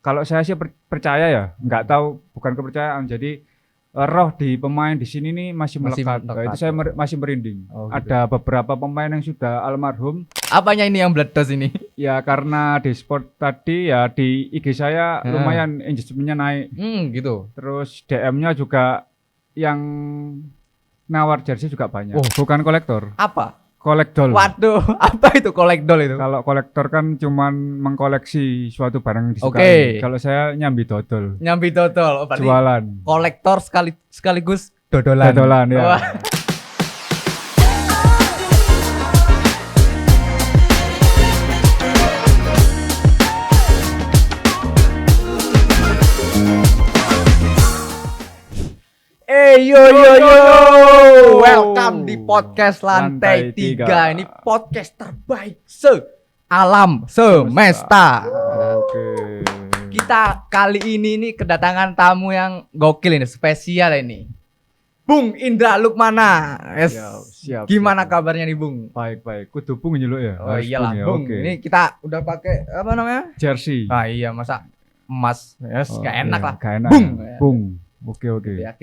kalau saya sih percaya ya, nggak tahu, bukan kepercayaan. Jadi roh di pemain di sini nih masih melekat. Nah, itu saya masih merinding. Oh, gitu. Ada beberapa pemain yang sudah almarhum. Apanya ini yang meledos ini? Ya karena di sport tadi ya di IG saya lumayan engagementnya naik. Gitu. Terus DM-nya juga yang nawar jersey juga banyak. Bukan kolektor. Apa? Kolekdol. Waduh, apa itu kolekdol itu? Kalau kolektor kan cuman mengkoleksi suatu barang disukai. Kalau saya nyambi dodol. Nyambi dodol. Jualan. Kolektor sekaligus dodolan. Dodolan ya. Wah. Yo, welcome di podcast Lantai 3. Ini podcast terbaik se-alam semesta. Oke. Kita kali ini nih kedatangan tamu yang gokil ini, spesial ini. Bung Indra Lukmana. Siap. Gimana kabarnya nih, Bung? Baik. Kudu Bung nyeluk ya. Oh iyalah, ya. Bung. Okay. Ini kita udah pakai apa namanya? Jersey. Ah iya, masa emas. Yes, gak enak lah. Gak enak. Bung. Oke. Ya,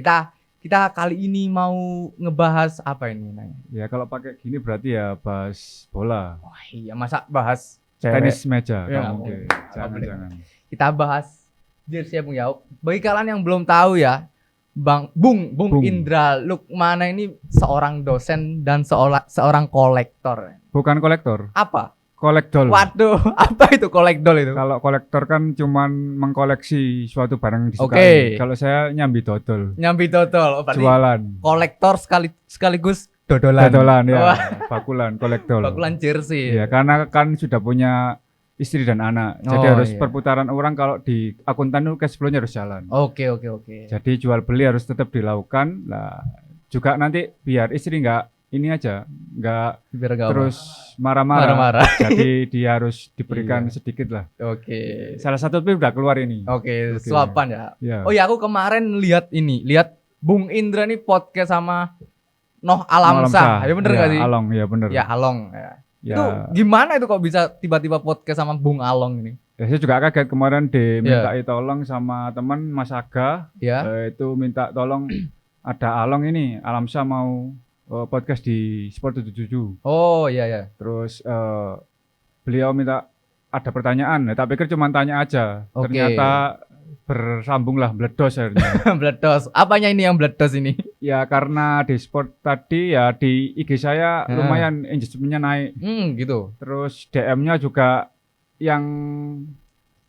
kita kali ini mau ngebahas apa ini nanya? Ya kalau pakai gini berarti ya bahas bola. Oh iya, masa bahas tenis meja ya, mungkin. Jangan. Kita bahas jersey ya, Bung ya. Bagi kalian yang belum tahu ya, Bung Indra Lukmana ini seorang dosen dan seorang kolektor. Bukan kolektor. Apa? Kolekdol. Waduh, apa itu kolekdol itu? Kalau kolektor kan cuman mengkoleksi suatu barang disukai. Kalau saya nyambi dodol. Nyambi dodol. Jualan. Kolektor sekaligus dodolan. Dodolan ya. Bakulan kolektor. Bakulan jersey. Iya, karena kan sudah punya istri dan anak. Jadi harus perputaran orang, kalau di akuntan itu cash flow-nya harus jalan. Oke. Jadi jual beli harus tetap dilakukan. Lah juga nanti biar istri nggak terus marah-marah. Jadi dia harus diberikan sedikit lah. Oke. Salah satu tuh udah keluar ini. Oke. Suapan ya. Oh ya, aku kemarin lihat Bung Indra nih podcast sama Noh Alamsah. Ya bener nggak sih? Along, ya bener. Ya Along. Ya. Itu gimana itu kok bisa tiba-tiba podcast sama Bung Along ini? Ya, saya juga kaget kemarin dimintai tolong sama teman Mas Aga. Itu minta tolong ada Along ini, Alamsah mau podcast di Sport 77. Oh iya. Terus beliau minta ada pertanyaan. Tak pikir cuma tanya aja. Ternyata bersambung lah, meledos akhirnya. Meledos. Apanya ini yang meledos ini? Ya karena di Sport tadi ya di IG saya lumayan engagementnya naik. Gitu. Terus DM-nya juga yang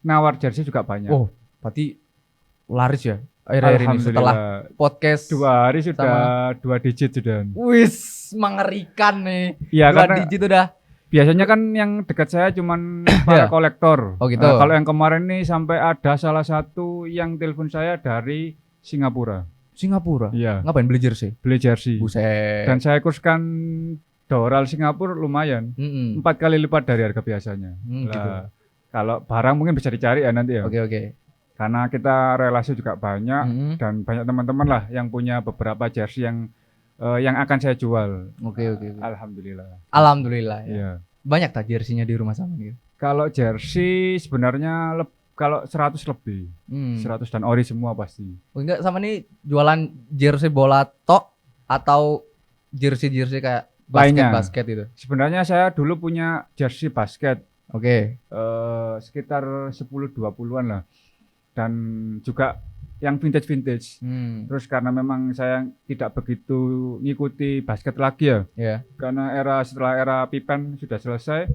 nawar jersey juga banyak. Oh, berarti laris ya? Akhir-akhir ini setelah podcast 2 hari sudah 2 digit sudah. Wis, mengerikan nih. Ya, 2 digit udah. Biasanya kan yang dekat saya cuman para kolektor. Oh gitu. Kalau yang kemarin nih sampai ada salah satu yang telepon saya dari Singapura. Iya. Ngapain beli jersey? Beli jersey. Buset. Dan saya kurskan dolar Singapura lumayan. 4 kali lipat dari harga biasanya. Gitu. Kalau barang mungkin bisa dicari ya nanti ya. Oke. Karena kita relasi juga banyak dan banyak teman-teman lah yang punya beberapa jersey yang akan saya jual. Oke. Alhamdulillah. Ya. Banyak tak jersey-nya di rumah sama gitu? Kalau jersey sebenarnya kalau 100 lebih. 100 dan ori semua pasti. Enggak, sama nih jualan jersey bola tok atau jersey kayak basket itu? Sebenarnya saya dulu punya jersey basket. Oke. Sekitar 10-20-an lah. Dan juga yang vintage. Terus karena memang saya tidak begitu ngikuti basket lagi ya. Karena setelah era Pippen sudah selesai,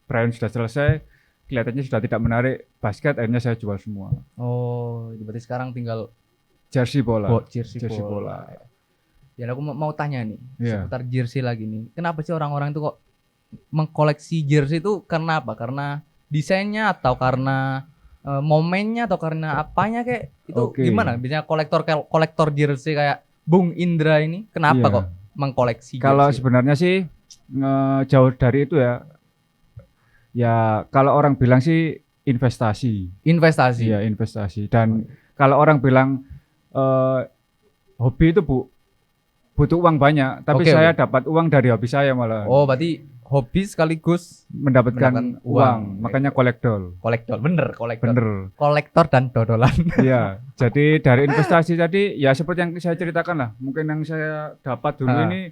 Brian sudah selesai, kelihatannya sudah tidak menarik basket, akhirnya saya jual semua. Oh, berarti sekarang tinggal jersey bola. Jersey bola. Ya, aku mau tanya nih seputar jersey lagi nih. Kenapa sih orang-orang itu kok mengkoleksi jersey itu karena apa? Karena desainnya atau karena momennya atau karena apanya kayak itu gimana? Biasanya kolektor jersey kayak Bung Indra ini kenapa kok mengkoleksi jersey? Kalau sebenarnya sih jauh dari itu ya. Ya kalau orang bilang sih investasi. Iya, investasi. Dan kalau orang bilang hobi itu butuh uang banyak, tapi saya dapat uang dari hobi saya malah. Oh, berarti hobi sekaligus mendapatkan uang. Makanya kolektor. Bener, kolektor. Bener. Kolektor dan dodolan. Iya. Jadi dari investasi tadi ya seperti yang saya ceritakan lah. Mungkin yang saya dapat dulu ini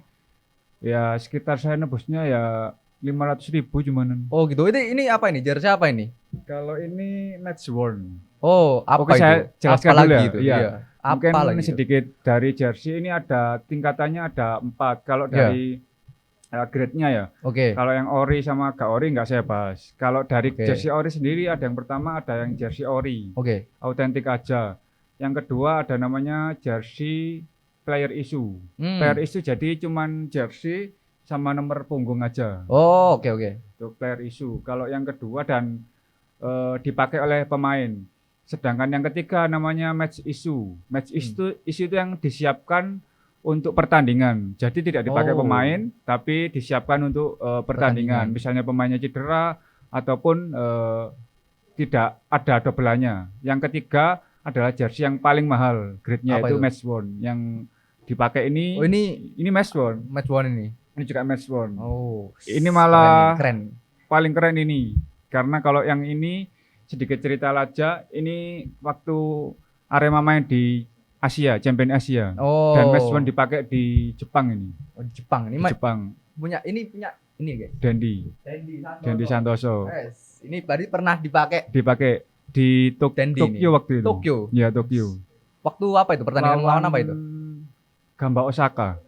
ya sekitar saya nebusnya ya 500.000 cuman. Oh gitu. Ini apa ini? Jersey apa ini? Kalau ini match worn. Oh, apa Oke, itu? saya jelaskan apa dulu lagi ya. itu? Iya. Apa Mungkin lagi sedikit dari jersey ini ada tingkatannya ada 4. Kalau dari grade-nya ya. Oke. Kalau yang ori sama gak ori nggak saya bahas. Kalau dari jersey ori sendiri ada yang pertama ada yang jersey ori. Oke. Autentik aja. Yang kedua ada namanya jersey player issue. Player issue jadi cuman jersey sama nomor punggung aja. Oh, oke. Itu player issue. Kalau yang kedua dan dipakai oleh pemain. Sedangkan yang ketiga namanya match issue. Match issue itu yang disiapkan untuk pertandingan. Jadi tidak dipakai pemain, tapi disiapkan untuk pertandingan. Misalnya pemainnya cedera ataupun tidak ada dobelannya. Yang ketiga adalah jersey yang paling mahal, grade-nya itu match worn. Yang dipakai ini ini match worn. Match worn ini. Ini juga match worn. Oh. Ini malah keren. Paling keren ini. Karena kalau yang ini sedikit cerita aja, ini waktu Arema main di Asia, Champion Asia. Oh. Dan match worn dipakai di Jepang ini. Oh, di Jepang. Ini di Jepang. Punya guys. Dendi Santoso. Yes. Ini tadi pernah dipakai di Tokyo waktu itu. Tokyo. Ya, Tokyo. Waktu apa itu? Pertandingan lawan apa itu? Gamba Osaka.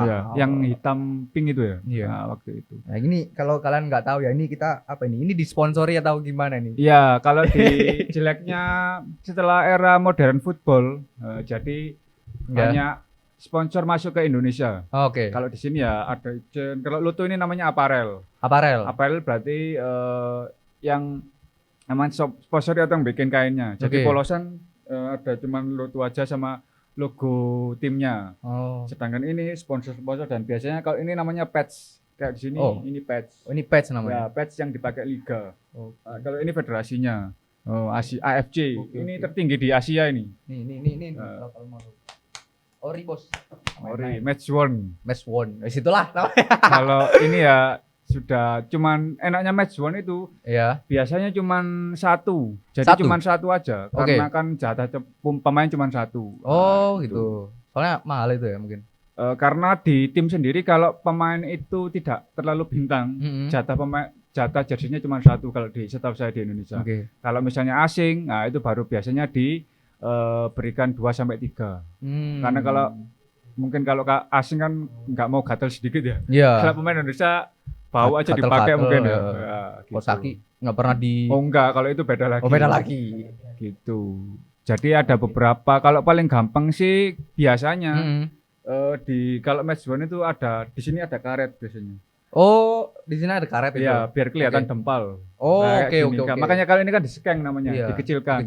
Ya, yang hitam pink itu ya. Iya. Nah, waktu itu. Nah, ini kalau kalian nggak tahu ya, ini kita apa ini? Ini disponsori atau gimana nih? Iya, kalau di jeleknya setelah era modern football, jadi banyak sponsor masuk ke Indonesia. Oke. Kalau di sini ya ada kalau Luto ini namanya apparel. Apparel berarti yang namanya sponsor atau yang bikin kainnya. Jadi polosan ada cuman Luto aja sama logo timnya. Sedangkan ini sponsor dan biasanya kalau ini namanya patch. Kayak di sini ini patch. Ini patch namanya. Ya, patch yang dipakai liga. Kalau ini federasinya. AFC. Ini tertinggi di Asia ini. Ini. Ori bos. Ori match worn. Situlah. Kalau ini ya sudah cuman enaknya match worn itu biasanya cuman satu. Jadi cuman satu aja karena kan jatah pemain cuman satu. Gitu. Soalnya mahal itu ya mungkin. Karena di tim sendiri kalau pemain itu tidak terlalu bintang, jatah jersinya cuma satu kalau setahu saya di Indonesia. Kalau misalnya asing, nah itu baru biasanya diberikan 2 sampai 3. Karena kalau mungkin kalau asing kan nggak mau gatel sedikit ya. Kalau pemain Indonesia bau aja dipakai mungkin ya. Gitu. Kosaki nggak pernah di. Oh enggak, kalau itu beda lagi. Beda lagi. Gitu. Jadi ada beberapa. Kalau paling gampang sih biasanya kalau match worn itu ada di sini ada karet biasanya. Oh, di sini ada karet itu. Iya, biar kelihatan dempal. Oke. Makanya kalau ini kan di-scan namanya, dikecilkan.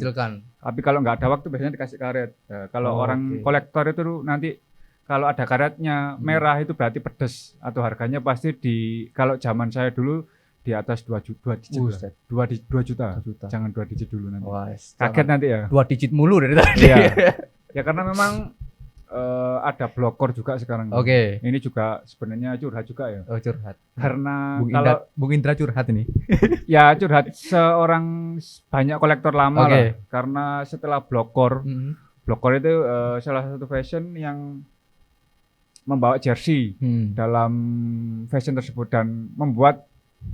Tapi kalau nggak ada waktu biasanya dikasih karet. Kalau orang kolektor itu nanti kalau ada karetnya merah itu berarti pedes atau harganya pasti kalau zaman saya dulu di atas 2 digit. 2 juta. Jangan 2 digit dulu nanti. Kaget nanti ya. 2 digit mulu dari tadi. Ya karena memang ada blokor juga sekarang. Ini juga sebenarnya curhat juga ya. Curhat. Karena Bung Indra curhat ini. Ya curhat seorang banyak kolektor lama lah. Karena setelah blokor itu salah satu fashion yang membawa jersey dalam fashion tersebut dan membuat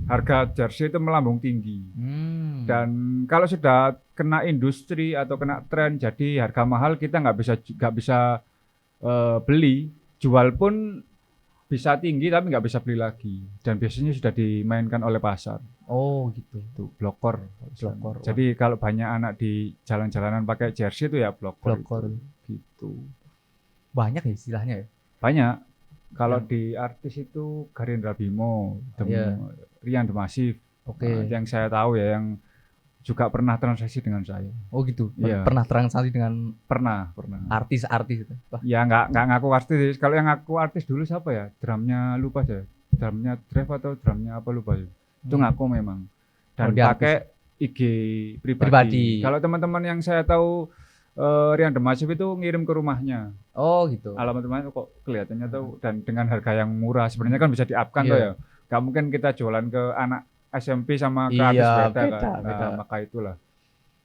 harga jersey itu melambung tinggi. Dan kalau sudah kena industri atau kena tren jadi harga mahal, kita nggak bisa beli, jual pun bisa tinggi tapi nggak bisa beli lagi. Dan biasanya sudah dimainkan oleh pasar. Gitu. Itu blokor. Jadi kalau banyak anak di jalan-jalanan pakai jersey itu ya blokor. Gitu. Banyak ya istilahnya ya. Banyak. Kalau di artis itu Garindra Bimo, Rian The Massive. Yang saya tahu ya, yang juga pernah transaksi dengan saya. Gitu. Pernah transaksi dengan pernah. Artis-artis itu. Ya nggak ngaku artis. Kalau yang ngaku artis dulu siapa ya? Drumnya lupa saya. Drumnya Drive atau drumnya apa lupa ya. Itu ngaku memang. Dan pakai IG pribadi. Kalau teman-teman yang saya tahu Rian The Massive itu ngirim ke rumahnya. Gitu. Alamat rumahnya kok kelihatannya tuh dan dengan harga yang murah. Sebenarnya kan bisa di-up kan tuh ya. Gak mungkin kita jualan ke anak SMP sama ke Iya, artis beda kan. beda. Maka itulah.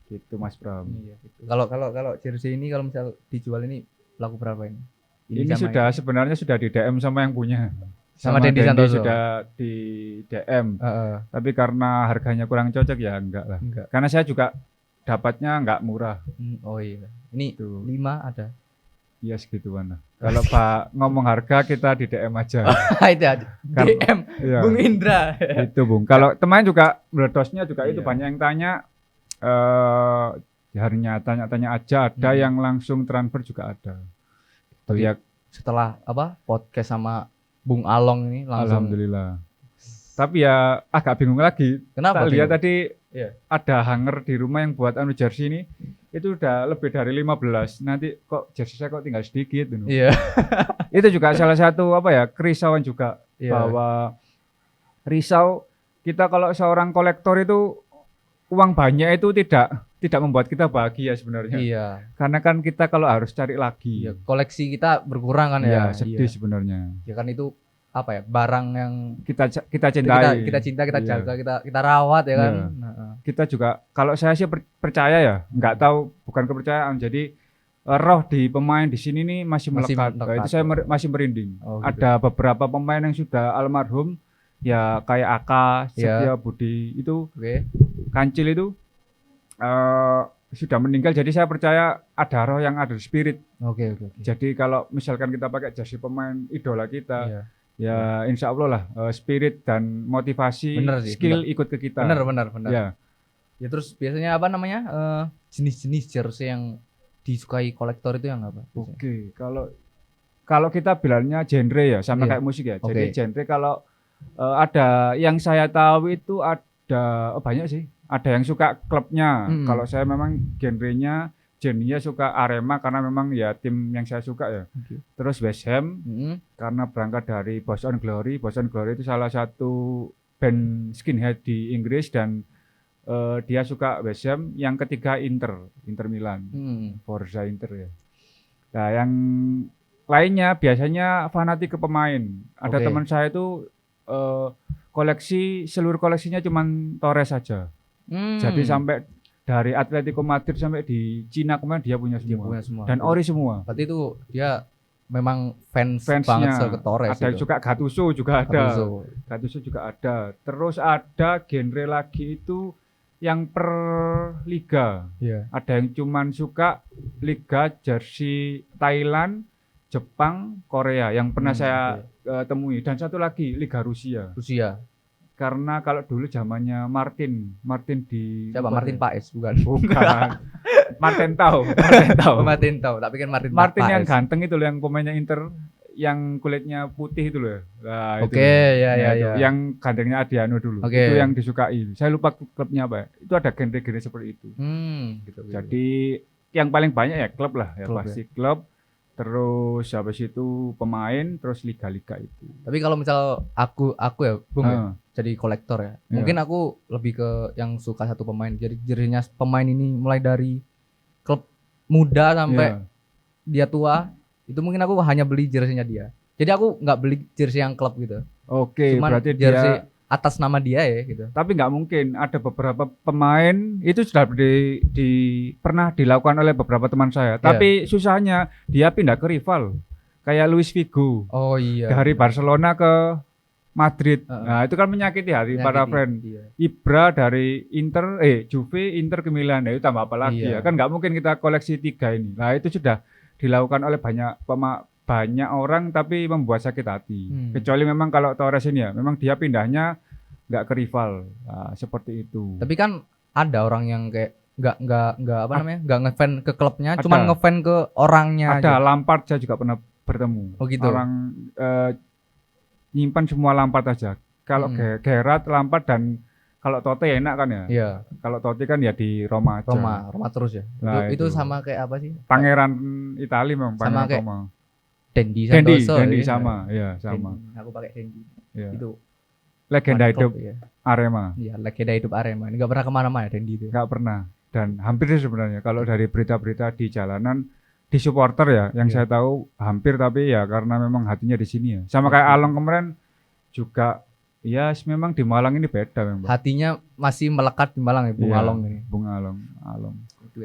Gitu Mas Bram. Iya, gitu. Kalau jersey ini kalau misal dijual ini laku berapa ini? Ini sudah sebenarnya sudah di DM sama yang punya. Sama Dendi Santoso sudah di DM. Tapi karena harganya kurang cocok ya enggak lah. Enggak. Karena saya juga dapatnya enggak murah. Oh iya. Ini tuh. 5 ada. Iya segituan lah. Kalau Pak ngomong harga kita di DM aja. Itu aja. DM iya. Bung Indra. Itu Bung. Kalau teman juga meledosnya juga itu banyak yang tanya harinya tanya-tanya aja, ada yang langsung transfer juga ada. Tapi ya setelah podcast sama Bung Along ini langsung. Alhamdulillah. Tapi ya agak bingung lagi. Kenapa? Lihat tadi ada hanger di rumah yang buat jersey ini itu udah lebih dari 15. Nanti kok jersey saya kok tinggal sedikit gitu. Iya. Itu juga salah satu kerisauan juga bahwa risau kita kalau seorang kolektor itu uang banyak itu tidak membuat kita bahagia sebenarnya. Iya. Karena kan kita kalau harus cari lagi. Iya, koleksi kita berkurang kan ya. Sedih sebenarnya. Ya kan itu barang yang kita cintai. Kita cinta, kita jaga, kita rawat ya kan. Kita juga kalau saya sih percaya ya, enggak tahu bukan kepercayaan. Jadi roh di pemain di sini nih masih melekat. Itu saya masih merinding. Gitu. Ada beberapa pemain yang sudah almarhum ya kayak Aka, Setia Budi itu. Kancil itu sudah meninggal, jadi saya percaya ada roh yang ada spirit. Oke. Jadi kalau misalkan kita pakai jersey pemain idola kita, ya insya Allah lah spirit dan motivasi, skill ikut ke kita. Benar. Ya terus biasanya jenis-jenis jersey yang disukai kolektor itu yang apa? Oke, kalau kita bilangnya genre ya, sama kayak musik ya. Jadi genre kalau ada yang saya tahu itu ada banyak sih. Ada yang suka klubnya. Kalau saya memang genrenya suka Arema karena memang ya tim yang saya suka ya. Terus West Ham karena berangkat dari Boys on Glory. Boys on Glory itu salah satu band skinhead di Inggris dan dia suka West Ham. Yang ketiga Inter Milan. Forza Inter ya. Nah, yang lainnya biasanya fanatik ke pemain. Ada teman saya itu seluruh koleksinya cuman Torres saja. Jadi sampai dari Atletico Madrid sampai di Cina kemarin dia punya semua. Dan ori semua. Berarti itu dia memang fansnya banget ke Torres. Ada itu. Juga Gattuso juga ada. Gattuso juga ada. Terus ada genre lagi itu yang per liga. Ada yang cuman suka liga jersey Thailand, Jepang, Korea yang pernah saya temui, dan satu lagi liga Rusia. Karena kalau dulu zamannya Martin di siapa? Martin Paes bukan. Martin tahu. Martin tahu, tapi kan Martin Paes. Yang ganteng itu loh, yang pemainnya Inter yang kulitnya putih itu loh. Nah, ya. Yang gantengnya Adriano dulu. Itu yang disukai. Saya lupa klubnya apa. Itu ada genre-genre seperti itu. Gitu. Jadi yang paling banyak ya klub lah, pasti klub. Terus habis itu pemain, terus liga-liga itu. Tapi kalau misal aku ya, Bung, jadi kolektor ya. Mungkin aku lebih ke yang suka satu pemain. Jadi jersey-nya pemain ini mulai dari klub muda sampai dia tua, itu mungkin aku hanya beli jersey-nya dia. Jadi aku nggak beli jersey yang klub gitu. Oke, cuman berarti jersey atas nama dia ya gitu. Tapi nggak mungkin, ada beberapa pemain itu sudah pernah dilakukan oleh beberapa teman saya. Tapi susahnya dia pindah ke rival. Kayak Luis Figo. Dari Barcelona ke Madrid. Nah, itu kan menyakiti hati para fans. Ibra dari Juve, Inter ke Milan. Nah, itu tambah apa lagi ya? Kan nggak mungkin kita koleksi 3 ini. Nah, itu sudah dilakukan oleh banyak orang tapi membuat sakit hati. Kecuali memang kalau Torres ini ya, memang dia pindahnya nggak ke rival. Nah, seperti itu. Tapi kan ada orang yang kayak nggak ngefan ke klubnya, cuman ngefan ke orangnya. Ada aja. Lampard saya juga pernah bertemu. Gitu. Orang nyimpan semua Lampard aja. Kalau Gerrard, Lampard dan kalau Totti enak kan ya. Iya. Kalau Totti kan ya di Roma aja. Roma terus ya. Nah, itu sama kayak apa sih? Pangeran Italia memang, sama kayak Roma. Dendi Santoso. Dendi sama. Aku pakai Dendi. Ya. Itu legenda hidup Arema. Iya, legenda hidup Arema. Ini nggak pernah kemana-mana Dendi itu. Nggak pernah. Dan hampir sih sebenarnya kalau dari berita-berita di jalanan, di supporter ya, yang saya tahu hampir, tapi ya karena memang hatinya di sini ya. Sama kayak Along kemarin juga Ya, memang di Malang ini beda memang. Hatinya masih melekat di Malang ya, Bung Along ini. Bung Along, Along.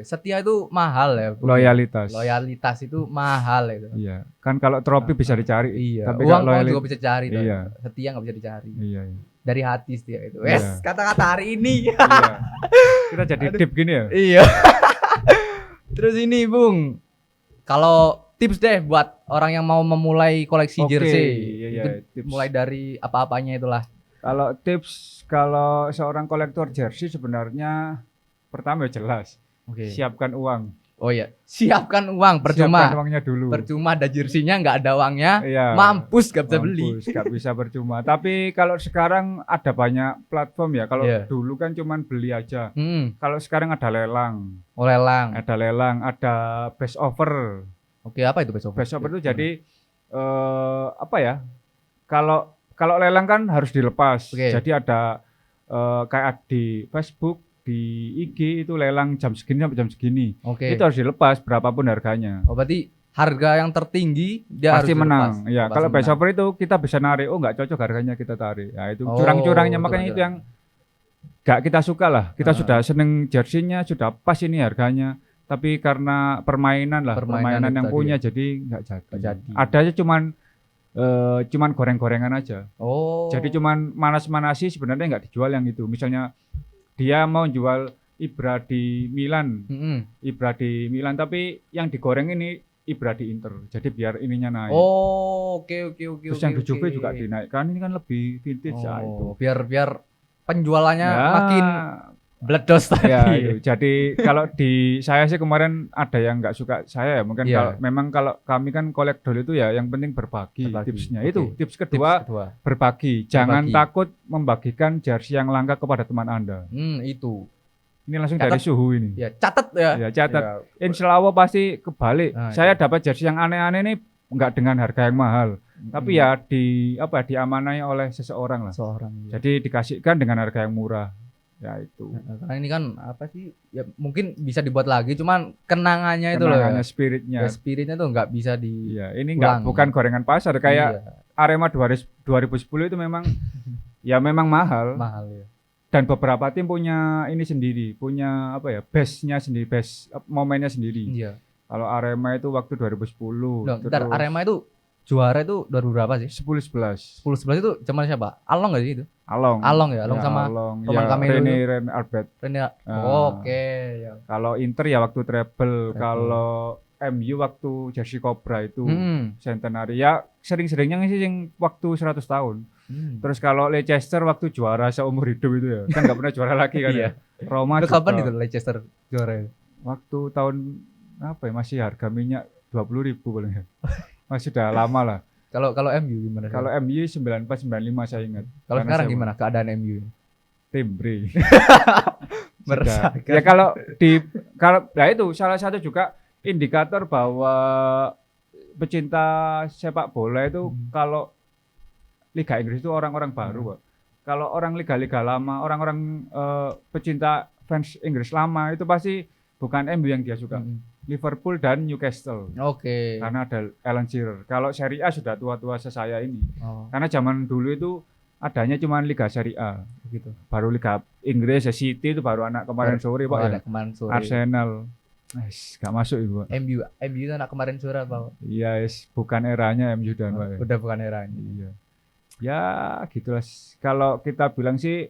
Setia itu mahal ya. Loyalitas itu mahal itu. Iya. Kan kalau trofi bisa dicari. Iya. Tapi uang juga bisa dicari. Iya. Setia nggak bisa dicari. Iya. Dari hati setia itu. Kata-kata hari ini. Iya. Kita jadi tip gini ya. Iya. Terus ini Bung, kalau tips deh buat orang yang mau memulai koleksi jersey. Tips. Mulai dari apa-apanya itulah. Kalau tips, kalau seorang kolektor jersey sebenarnya pertama jelas. Siapkan uang. Oh iya, siapkan uang, percuma. Siapkan uangnya dulu. Percuma ada jersinya, nggak ada uangnya, mampus gak bisa beli. Gak bisa percuma. Tapi kalau sekarang ada banyak platform ya. Kalau dulu kan cuman beli aja. Kalau sekarang ada lelang. Oh lelang. Ada lelang, ada best offer. Oke, apa itu best offer? Best offer itu jadi apa ya? Kalau lelang kan harus dilepas. Jadi ada kayak di Facebook, di IG itu lelang jam segini sampai jam segini. Itu harus dilepas berapapun harganya. Oh berarti harga yang tertinggi dia pasti harus menang. dilepas. Ya, kalau best offer itu kita bisa narik. Oh nggak cocok harganya kita tarik. Ya itu curang-curangnya makanya itu yang nggak kita suka lah. Kita sudah seneng jersinya, sudah pas ini harganya. Tapi karena permainan yang punya jadi nggak jadi. Ada aja cuman goreng-gorengan aja. Jadi cuman manas-manasi sebenarnya nggak dijual yang itu. Misalnya dia mau jual Ibra di Milan, tapi yang digoreng ini Ibra di Inter. Jadi biar ininya naik. Oke. Terus yang di Juve juga dinaikkan. Ini kan lebih vintage itu. Biar penjualannya makin bledos tadi. Ya, jadi kalau di saya sih kemarin ada yang nggak suka saya ya. Mungkin kalau kami kan kolektor itu ya yang penting berbagi. Tipsnya itu. Tips kedua berbagi. Jangan takut membagikan jersey yang langka kepada teman Anda. Itu. Ini langsung dari suhu ini. Ya, catat ya. Ya, catat. Insya Allah pasti kebalik. Saya dapat jersey yang aneh-aneh ini nggak dengan harga yang mahal. Tapi ya diamanai oleh seseorang lah. Jadi dikasihkan dengan harga yang murah. Ya itu. Karena ini kan apa sih? Ya mungkin bisa dibuat lagi, cuman kenangannya itu loh. Spiritnya. Ya, spiritnya tuh nggak bisa di. Iya, ini bukan gorengan pasar kayak Arema 2010 itu memang ya memang mahal. Mahal ya. Dan beberapa tim punya ini sendiri, punya apa ya? Base-nya sendiri, base momennya sendiri. Iya. Kalau Arema itu waktu 2010. Bentar, Arema itu juara itu 2000 berapa sih? 10-11. 10-11 itu zaman siapa? Along nggak sih itu? Along ya, sama pemain kami itu. Ren Albert. Oke. Ya. Kalau Inter ya waktu treble. Kalau MU waktu Jersey Cobra itu centenary. Ya sering-seringnya sih yang waktu 100 tahun. Terus kalau Leicester waktu juara seumur hidup itu ya. Kan nggak pernah juara lagi kan ya. Roma juga. Kapan itu Leicester juara? Waktu tahun apa ya, masih harga minyak 20.000 paling ya. Masih udah lama lah. Kalau MU gimana? Kalau MU 94-95 saya ingat. Kalau sekarang gimana keadaan MU? Timbre. Meresahkan. Ya kalau itu salah satu juga indikator bahwa pecinta sepak bola itu kalau Liga Inggris itu orang-orang baru, Pak. Kalau orang liga-liga lama, orang-orang pecinta fans Inggris lama itu pasti bukan MU yang dia suka. Liverpool dan Newcastle. Karena ada Alan Shearer. Kalau Serie A sudah tua-tua sesaya ini. Karena zaman dulu itu adanya cuma Liga Serie A gitu. Baru Liga Inggris ya City itu baru anak kemarin sore, Pak ya. Arsenal. Gak masuk itu, Pak. MU itu anak kemarin sore, Pak. Iya, bukan eranya MU dan Pak. Udah bukan eranya. Iya. Ya, gitulah. Kalau kita bilang sih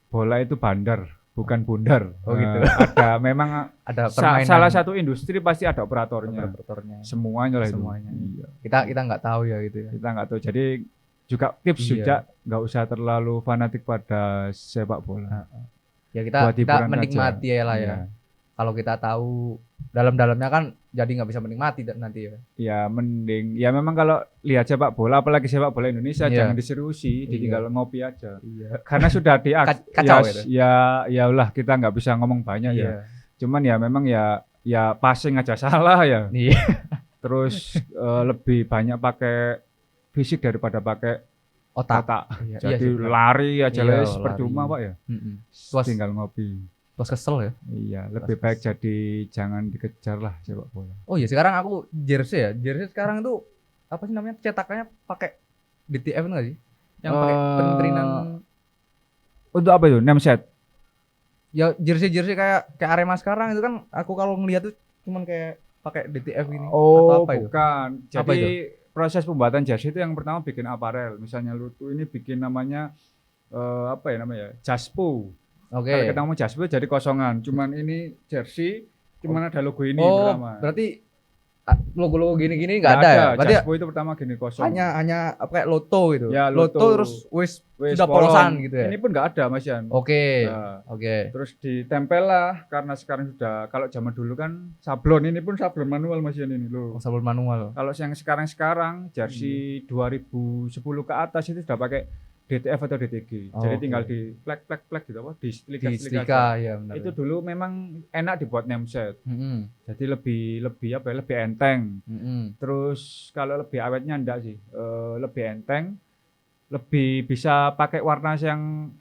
bola itu bandar, bukan bundar. Gitu. Memang ada permainan. Salah satu industri pasti ada operatornya. Semuanya lah itu. Iya. Kita nggak tahu ya gitu ya. Kita nggak tahu. Jadi juga tips juga nggak usah terlalu fanatik pada sepak bola. Ya kita menikmati aja lah ya. Kalau kita tahu dalam-dalamnya kan jadi nggak bisa menikmati nanti ya. Ya mending. Ya memang kalau lihat sepak bola, apalagi sepak bola Indonesia jangan diseriusi, ditinggal ngopi aja. Karena sudah kacau ya ulah kita nggak bisa ngomong banyak ya. Cuman ya memang ya passing aja salah ya. Terus lebih banyak pakai fisik daripada pakai otak. Jadi lari aja percuma Pak ya. Tinggal ngopi. Terus kesel ya? Iya, lebih baik jadi jangan dikejar lah sepak bola. Oh iya, sekarang aku jersey sekarang itu apa sih namanya, cetakannya pakai DTF enggak sih? Yang pakai pentrinan. Untuk apa itu? Name set. Ya jersey kayak Arema sekarang itu kan aku kalau ngelihat tuh cuman kayak pakai DTF gini. Oh, atau apa bukan. Itu? Jadi proses pembuatan jersey itu yang pertama bikin aparel. Misalnya lu tuh ini bikin namanya apa ya namanya? Jaspo. Oke. Kalau kita ngomong Jaspo jadi kosongan. Cuman ini jersey cuman ada logo ini pertama. Berarti logo-logo gini-gini enggak ada ya? Berarti Jaspo itu pertama gini kosong. Hanya apa kayak loto gitu. Ya, loto terus sudah polosan gitu ya. Ini pun enggak ada Mas Yan. Oke. Nah, Oke. Terus ditempel lah karena sekarang sudah kalau zaman dulu kan sablon, ini pun sablon manual Mas Yan ini loh. Sablon manual. Kalau yang sekarang jersey 2010 ke atas itu sudah pakai DTF atau DTG. Jadi tinggal di plek gitu apa di setrika ya benar. Itu dulu memang enak dibuat name set. Jadi lebih apa ya, lebih enteng. Terus kalau lebih awetnya enggak sih. Lebih enteng. Lebih bisa pakai warna yang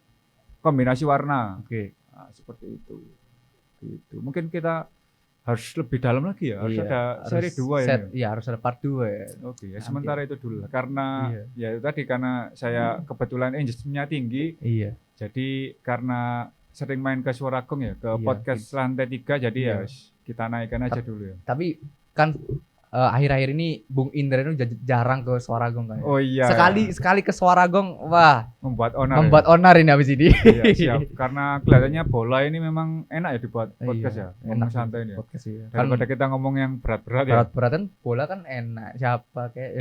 kombinasi warna. Oke. Nah, seperti itu. Gitu. Mungkin kita harus lebih dalam lagi ya. Harus ada seri 2 ya. Iya, harus ada part 2 ya. Oke, ya sementara itu dulu. Karena ya itu tadi karena saya kebetulan engagement-nya tinggi. Iya. Jadi karena sering main ke Suara Gong ya, ke podcast Lantai 3 jadi ya kita naikkan aja dulu ya. Tapi kan akhir-akhir ini Bung Indra itu jarang ke Suara Gong kan. Oh iya. Sekali ke Suara Gong, wah, membuat onar. Onar ini habis ini. Iya, siap. Karena kelihatannya bola ini memang enak ya dibuat podcast ya. Ngomong santai ini ya. Podcast ya. Daripada kita ngomong yang berat-berat ya. Berat-berat kan bola kan enak. Siapa kayak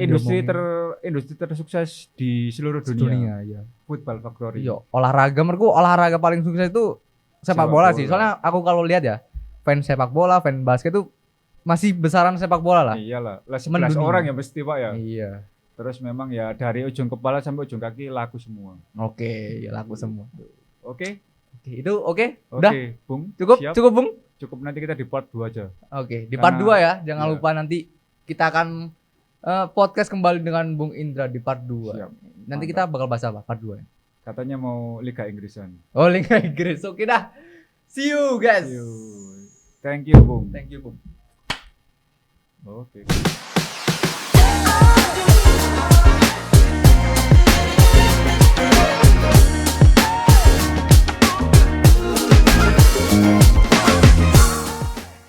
industri tersukses di seluruh dunia. Ya. Football Factory. Iya, olahraga paling sukses itu sepak bola sih. Soalnya aku kalau lihat ya, fans sepak bola, fans basket itu masih besaran sepak bola lah. Iyalah, 11 orang ya mesti Pak ya. Iya. Terus memang ya dari ujung kepala sampai ujung kaki laku semua. Oke, ya laku semua. Oke. Itu oke? Udah? Bung. Cukup, Bung? Cukup, nanti kita di part 2 aja. Oke, di part 2 ya. Jangan lupa nanti kita akan podcast kembali dengan Bung Indra di part 2. Siap. Nanti kita bakal bahas apa part 2 ya? Katanya mau Liga Inggrisan. Oh, Liga Inggris. Oke dah. See you guys. See you. Thank you, Bung. Thank you, Bung. Oke.